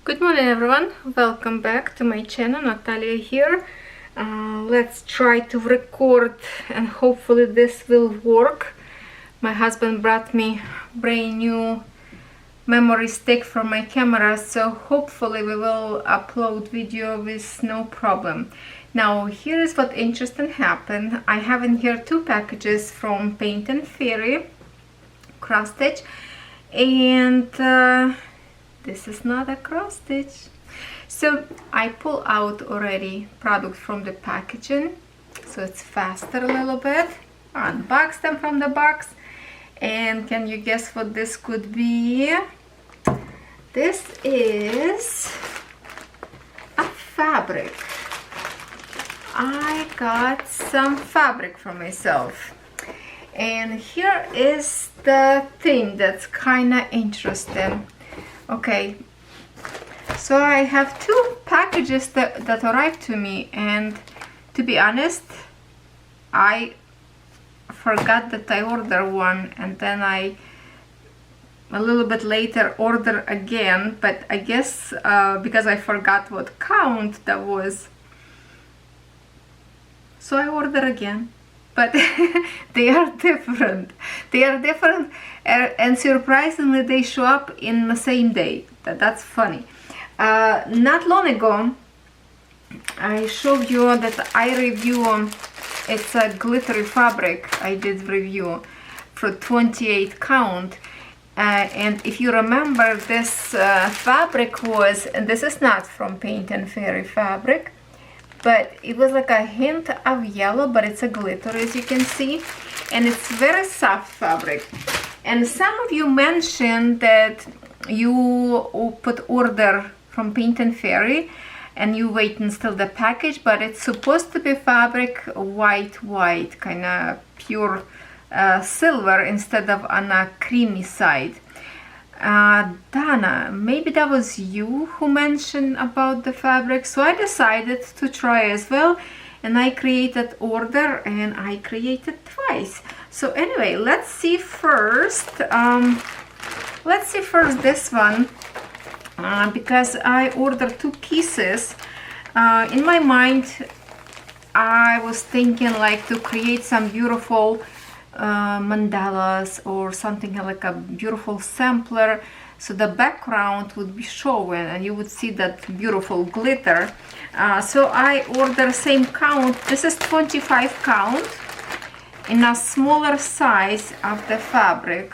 Good morning everyone, welcome back to my channel. Natalia here. Let's try to record and hopefully this will work. My husband brought me brand new memory stick for my camera, so hopefully we will upload video with no problem. Now here is what interesting happened. I have in here two packages from Paint and Fairy cross stitch, and this is not a cross stitch. So I pull out already product from the packaging, so it's faster a little bit. Unbox them from the box, and can you guess what this could be? This is a fabric. I got some fabric for myself, and here is the thing that's kind of interesting. Okay, so I have two packages that arrived to me, and to be honest, I forgot that I ordered one, and then I a little bit later order again, but I guess because I forgot what count that was, so I order again. But they are different. They are different, and surprisingly they show up in the same day. That's funny. Not long ago I showed you that I review, it's a glittery fabric I did review for 28 count. And if you remember, this fabric was, and this is not from Paint and Fairy fabric, but it was like a hint of yellow, but it's a glitter, as you can see, and it's very soft fabric. And some of you mentioned that you put order from Paint and Fairy and you wait until the package, but it's supposed to be fabric white, kind of pure silver instead of on a creamy side. Dana, maybe that was you who mentioned about the fabric, so I decided to try as well, and I created order, and I created twice. So anyway, let's see first this one, because I ordered two pieces. In my mind I was thinking like to create some beautiful mandalas or something like a beautiful sampler, so the background would be showing and you would see that beautiful glitter. So I ordered same count. This is 25 count in a smaller size of the fabric,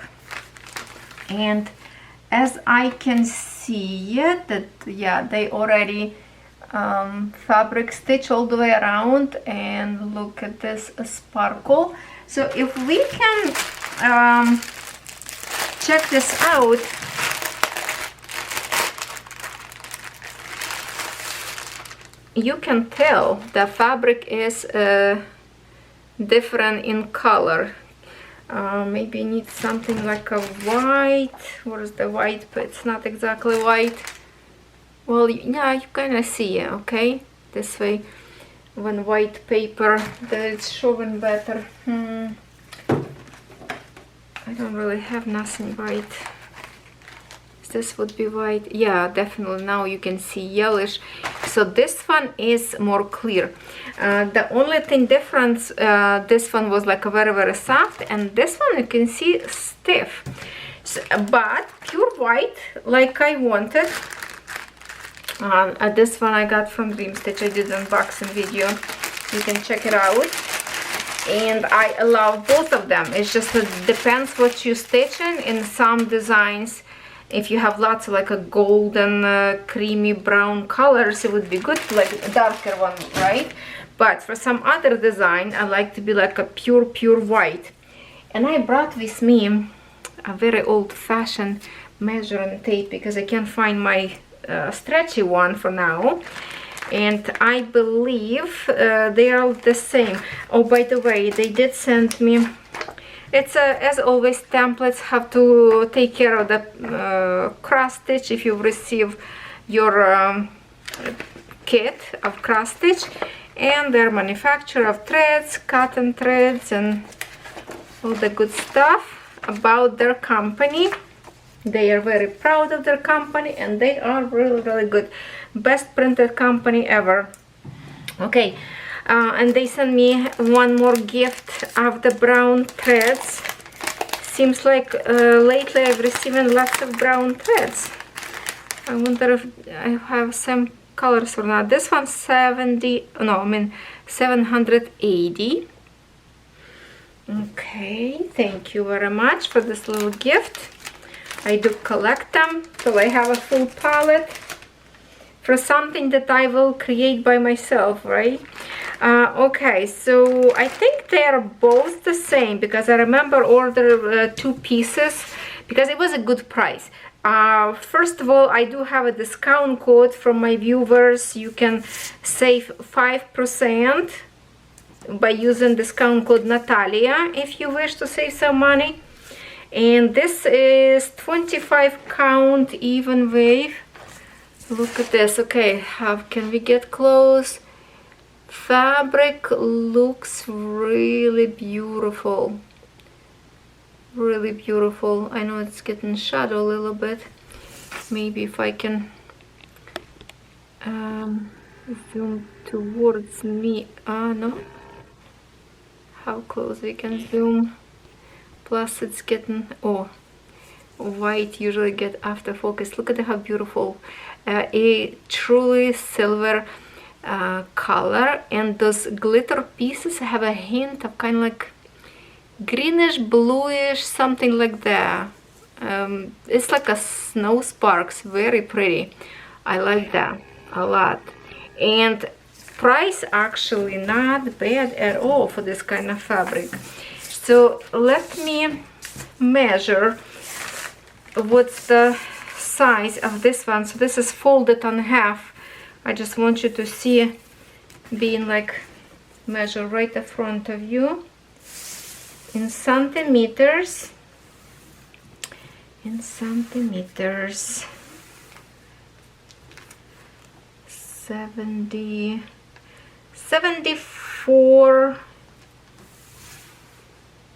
and as I can see that, yeah, they already fabric stitch all the way around, and look at this sparkle. So if we can check this out, you can tell the fabric is different in color. Maybe you need something like a white. Where's the white? But it's not exactly white. Well, yeah, you kind of see it, okay? This way, when white paper, that it's showing better. I don't really have nothing white. This would be white. Yeah, definitely now you can see yellowish. So this one is more clear. The only thing difference, this one was like a very soft, and this one you can see stiff. So, but pure white like I wanted. This one I got from Dream Stitch. I did an unboxing video, you can check it out, and I love both of them. It's just it depends what you stitching. In some designs, if you have lots of like a golden creamy brown colors, it would be good, like a darker one, right? But for some other design, I like to be like a pure white. And I brought with me a very old-fashioned measuring tape because I can't find my stretchy one for now, and I believe they are the same. Oh, by the way, they did send me, it's as always, templates have to take care of the cross stitch if you receive your kit of cross stitch, and their manufacturer of threads, cotton threads, and all the good stuff about their company. They are very proud of their company, and they are really good. Best printed company ever. Okay, and they sent me one more gift of the brown threads. Seems like lately I've receiving lots of brown threads. I wonder if I have some colors or not. This one's 780. Okay, thank you very much for this little gift. I do collect them, so I have a full palette for something that I will create by myself, right? Okay, so I think they are both the same, because I remember order 2 pieces because it was a good price. First of all, I do have a discount code from my viewers. You can save 5% by using discount code Natalia if you wish to save some money. And this is 25 count even wave. Look at this. Okay, how can we get close? Fabric looks really beautiful. Really beautiful. I know it's getting shadow a little bit. Maybe if I can zoom towards me. No. How close we can zoom? Plus it's getting, oh, white usually get after focus. Look at how beautiful. A truly silver color, and those glitter pieces have a hint of kind of like greenish, bluish, something like that. It's like a snow sparks, very pretty. I like that a lot. And price actually not bad at all for this kind of fabric. So let me measure what's the size of this one. So this is folded on half. I just want you to see, being like measure right in front of you in centimeters. In centimeters. 74.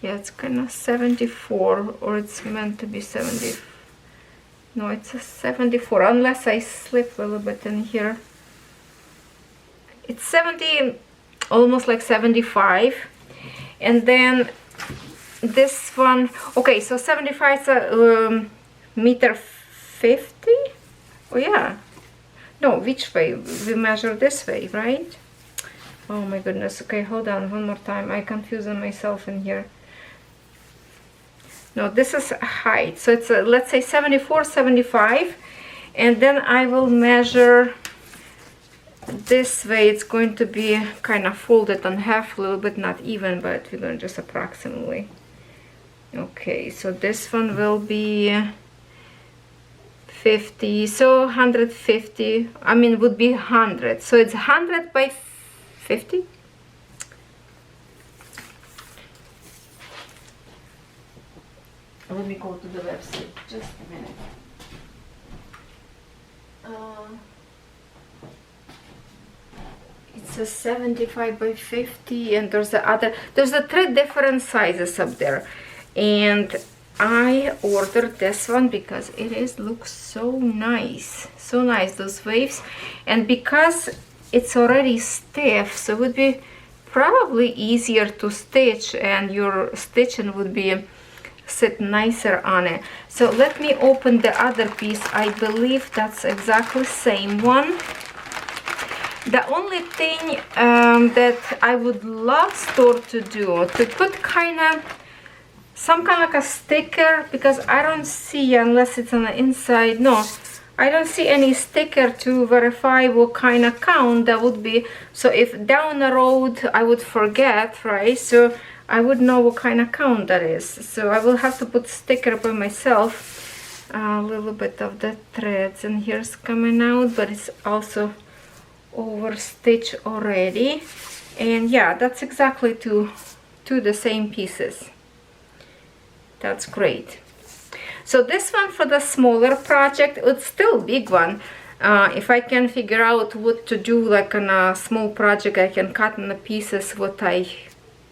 Yeah, it's kind of 74, or it's meant to be 70. No, it's a 74, unless I slip a little bit in here. It's 70, almost like 75. And then this one, okay, so 75 is a meter 50. Oh yeah, no, which way? We measure this way, right? Oh my goodness. Okay, hold on one more time. I confusing myself in here. No, this is height, so it's let's say 74, 75, and then I will measure this way. It's going to be kind of folded on half, a little bit, not even, but we're going to just approximately. Okay, so this one will be 50, so 150, I mean would be 100, so it's 100 by 50. Let me go to the website, just a minute. It's a 75 by 50, and there's the 3 different sizes up there. And I ordered this one because it looks so nice, those waves. And because it's already stiff, so it would be probably easier to stitch, and your stitching would be sit nicer on it. So let me open the other piece. I believe that's exactly the same one. The only thing that I would love store to do, to put some kind of like a sticker, because I don't see, unless it's on the inside, no, I don't see any sticker to verify what kind of count that would be. So if down the road I would forget, right, so I would know what kind of count that is. So I will have to put sticker by myself. A little bit of the threads and here's coming out, but it's also over stitched already. And yeah, that's exactly two the same pieces. That's great. So this one for the smaller project, it's still a big one. If I can figure out what to do, like on a small project, I can cut in the pieces what I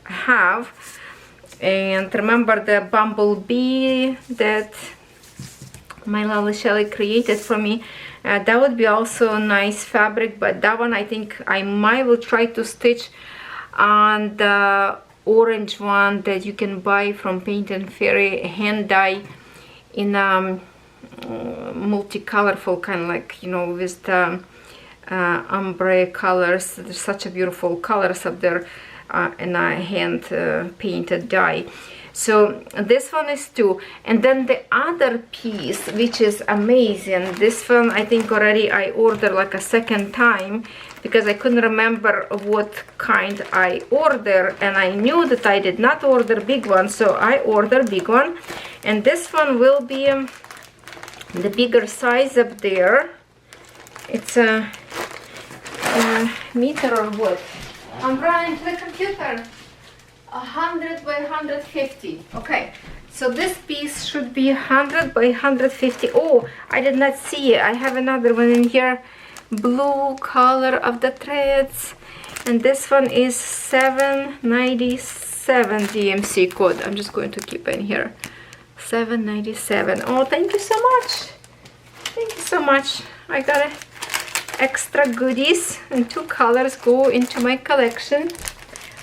have. And remember the bumblebee that my lovely Shelly created for me. That would be also a nice fabric, but that one I think I might will try to stitch on the orange one that you can buy from Paint and Fairy, hand dye in multi-colorful, kind of like, you know, with the ombre colors. There's such a beautiful colors up there, and a hand painted dye. So this one is 2, and then the other piece, which is amazing, this one I think already I ordered like a second time because I couldn't remember what kind I ordered, and I knew that I did not order big one, so I ordered big one, and this one will be the bigger size up there. It's a meter or what? I'm running to the computer. 100 by 150. Okay, so this piece should be 100 by 150. Oh, I did not see it. I have another one in here, blue color of the threads, and this one is 797 DMC code. I'm just going to keep in here, 797. Oh, thank you so much. Thank you so much. I got extra goodies, and 2 colors go into my collection.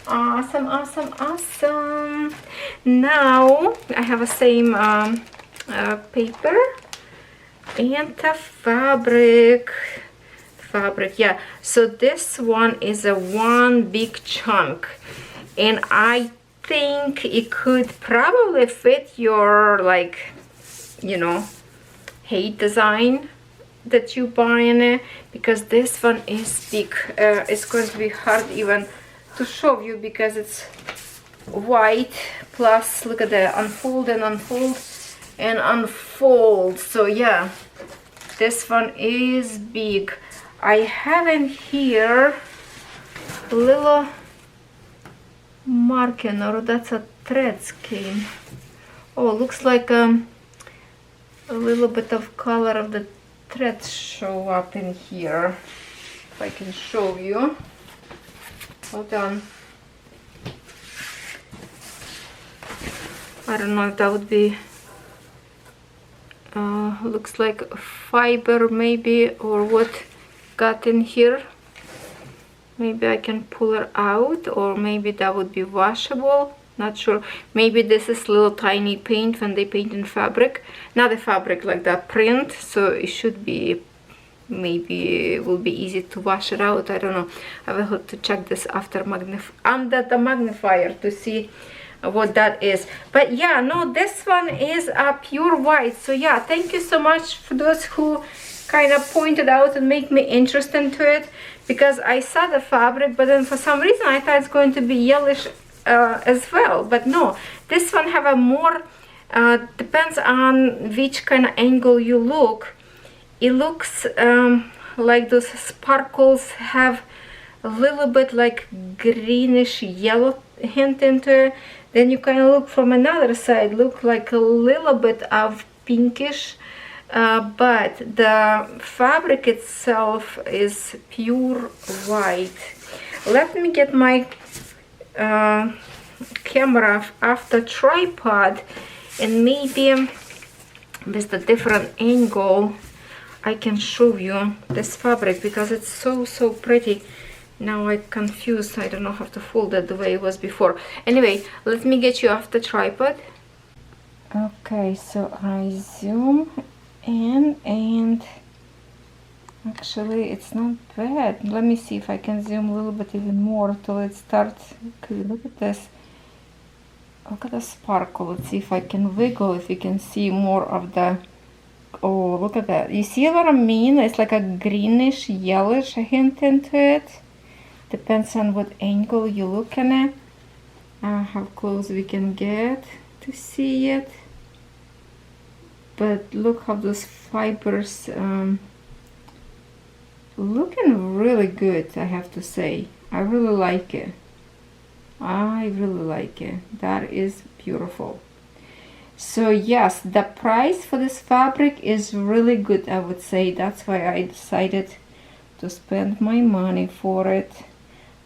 Awesome, awesome, awesome. Now I have the same paper and the fabric. Yeah, so this one is a one big chunk, and I think it could probably fit your, like, you know, hate design that you buy in it, because this one is big. It's going to be hard even to show you because it's white, plus look at the unfold and unfold and unfold. So yeah, this one is big. I have in here a little marking, or that's a thread scheme. Oh, looks like a little bit of color of the threads show up in here. If I can show you. Hold on. I don't know if that would be looks like fiber maybe, or what got in here. Maybe I can pull it out, or maybe that would be washable. Not sure. Maybe this is little tiny paint when they paint in fabric, not the fabric, like the print, so it should be, maybe it will be easy to wash it out. I don't know. I will have to check this after under the magnifier to see what that is. But yeah, no, this one is a pure white. So yeah, thank you so much for those who kind of pointed out and make me interested into it, because I saw the fabric, but then for some reason I thought it's going to be yellowish as well. But no, this one have a more depends on which kind of angle you look. It looks like those sparkles have a little bit like greenish yellow hint into it. Then you kind of look from another side, look like a little bit of pinkish, but the fabric itself is pure white. Let me get my camera off the tripod, and maybe with a different angle I can show you this fabric, because it's so pretty. Now I'm confused. I don't know how to fold it the way it was before. Anyway, let me get you off the tripod. Okay, so I zoom in, and actually it's not bad. Let me see if I can zoom a little bit even more till it starts. Okay, look at this. Look at the sparkle. Let's see if I can wiggle, if you can see more of the... Oh, look at that. You see what I mean? It's like a greenish, yellowish hint into it. Depends on what angle you look at it. How close we can get to see it. But look how those fibers looking really good, I have to say. I really like it. I really like it. That is beautiful. So yes, the price for this fabric is really good, I would say. That's why I decided to spend my money for it.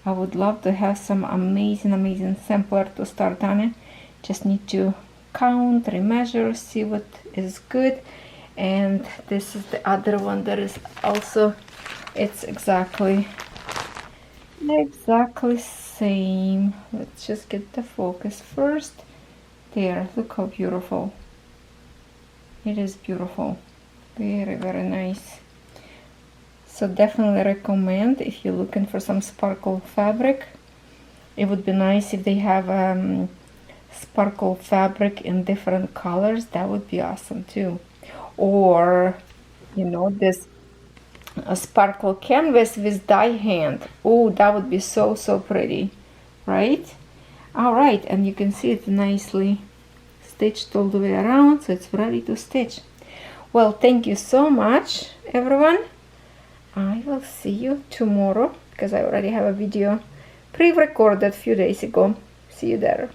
I would love to have some amazing sampler to start on it. Just need to count, remeasure, see what is good. And this is the other one that is also, it's exactly same. Let's just get the focus first. There, look how beautiful. It is beautiful. Very, very nice. So definitely recommend if you're looking for some sparkle fabric. It would be nice if they have sparkle fabric in different colors. That would be awesome too. Or, you know, this a sparkle canvas with die hand. Oh, that would be so pretty, right? All right, and you can see it nicely stitched all the way around, so it's ready to stitch. Well, thank you so much, everyone. I will see you tomorrow because I already have a video pre-recorded a few days ago. See you there.